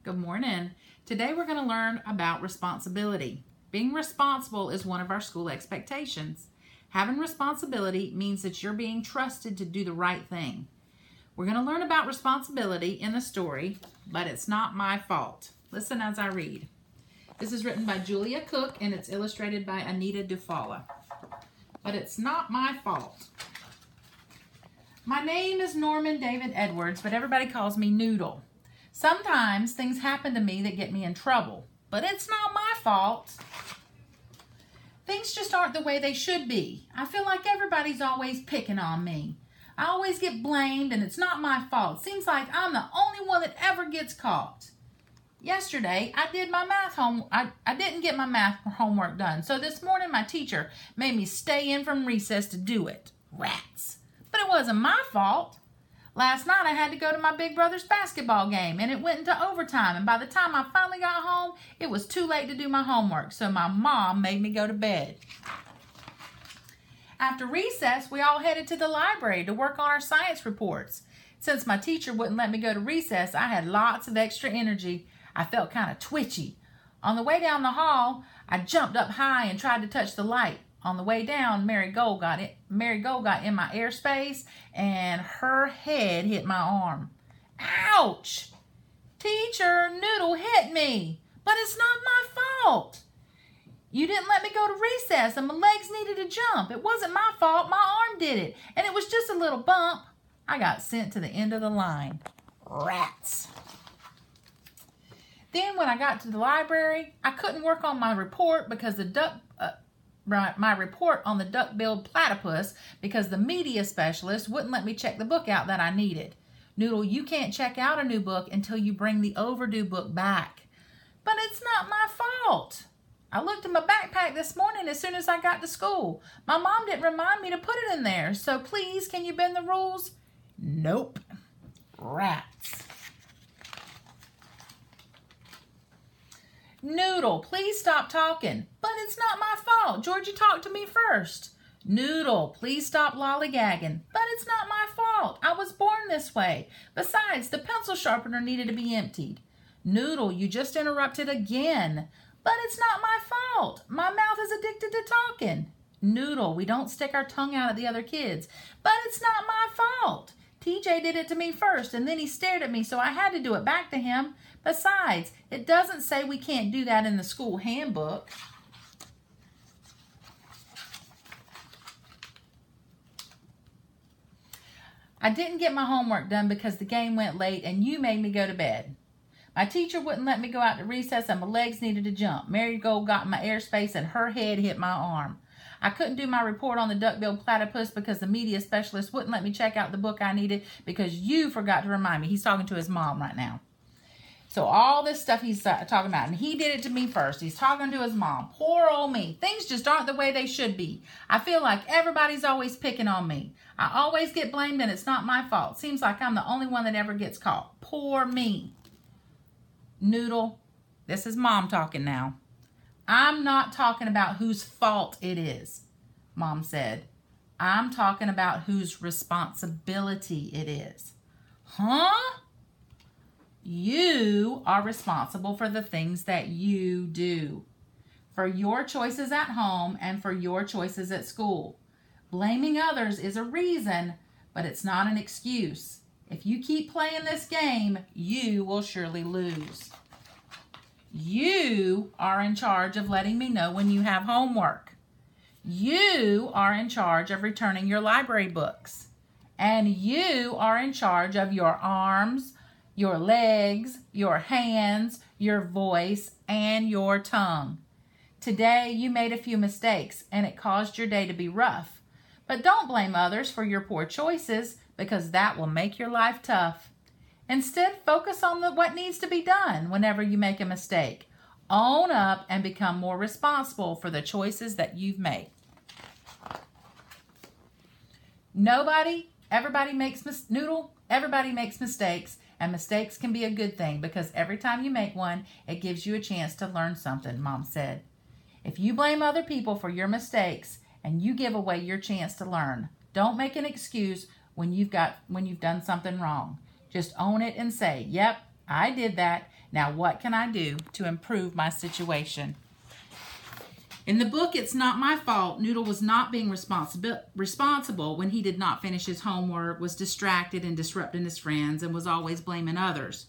Good morning. Today we're going to learn about responsibility. Being responsible is one of our school expectations. Having responsibility means that you're being trusted to do the right thing. We're going to learn about responsibility in the story, but it's not my fault. Listen as I read. This is written by Julia Cook and it's illustrated by Anita Dufala. But it's not my fault. My name is Norman David Edwards, but everybody calls me Noodle. Sometimes things happen to me that get me in trouble, but it's not my fault. Things just aren't the way they should be. I feel like everybody's always picking on me. I always get blamed and it's not my fault. Seems like I'm the only one that ever gets caught. Yesterday, I didn't get my math homework done, so this morning my teacher made me stay in from recess to do it. Rats. But it wasn't my fault. Last night I had to go to my big brother's basketball game and it went into overtime, and by the time I finally got home, it was too late to do my homework, so my mom made me go to bed. After recess, we all headed to the library to work on our science reports. Since my teacher wouldn't let me go to recess, I had lots of extra energy. I felt kind of twitchy. On the way down the hall, I jumped up high and tried to touch the light. On the way down, Mary Gold got in my airspace and her head hit my arm. Ouch! Teacher, Noodle hit me, but it's not my fault. You didn't let me go to recess and my legs needed to jump. It wasn't my fault. My arm did it, and it was just a little bump. I got sent to the end of the line. Rats. Then when I got to the library, I couldn't work on my report because my report on the duck-billed platypus because the media specialist wouldn't let me check the book out that I needed. Noodle, you can't check out a new book until you bring the overdue book back. But it's not my fault. I looked in my backpack this morning as soon as I got to school. My mom didn't remind me to put it in there, so please, can you bend the rules? Nope. Rats. Noodle, please stop talking. But it's not my fault. Georgie talked to me first. Noodle, please stop lollygagging. But it's not my fault. I was born this way. Besides, the pencil sharpener needed to be emptied. Noodle, you just interrupted again. But it's not my fault. My mouth is addicted to talking. Noodle, we don't stick our tongue out at the other kids. But it's not my fault. TJ did it to me first, and then he stared at me, so I had to do it back to him. Besides, it doesn't say we can't do that in the school handbook. I didn't get my homework done because the game went late and you made me go to bed. My teacher wouldn't let me go out to recess and my legs needed to jump. Mary Gold got in my airspace and her head hit my arm. I couldn't do my report on the duck-billed platypus because the media specialist wouldn't let me check out the book I needed because you forgot to remind me. He's talking to his mom right now. So all this stuff he's talking about, and he did it to me first. He's talking to his mom. Poor old me. Things just aren't the way they should be. I feel like everybody's always picking on me. I always get blamed and it's not my fault. Seems like I'm the only one that ever gets caught. Poor me. Noodle, this is Mom talking now. I'm not talking about whose fault it is, Mom said. I'm talking about whose responsibility it is. Huh? You are responsible for the things that you do, for your choices at home and for your choices at school. Blaming others is a reason, but it's not an excuse. If you keep playing this game, you will surely lose. You are in charge of letting me know when you have homework. You are in charge of returning your library books. And you are in charge of your arms, your legs, your hands, your voice, and your tongue. Today, you made a few mistakes, and it caused your day to be rough. But don't blame others for your poor choices, because that will make your life tough. Instead, focus on what needs to be done whenever you make a mistake. Own up and become more responsible for the choices that you've made. Everybody makes mistakes, and mistakes can be a good thing because every time you make one, it gives you a chance to learn something, Mom said. If you blame other people for your mistakes and you give away your chance to learn, don't make an excuse when you've done something wrong. Just own it and say, yep, I did that, Now, what can I do to improve my situation? In the book, It's Not My Fault, Noodle was not being responsible when he did not finish his homework, was distracted and disrupting his friends, and was always blaming others.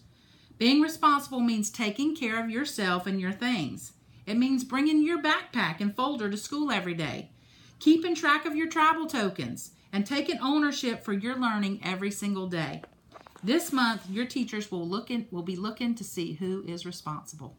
Being responsible means taking care of yourself and your things. It means bringing your backpack and folder to school every day, keeping track of your travel tokens, and taking ownership for your learning every single day. This month, your teachers will be looking to see who is responsible.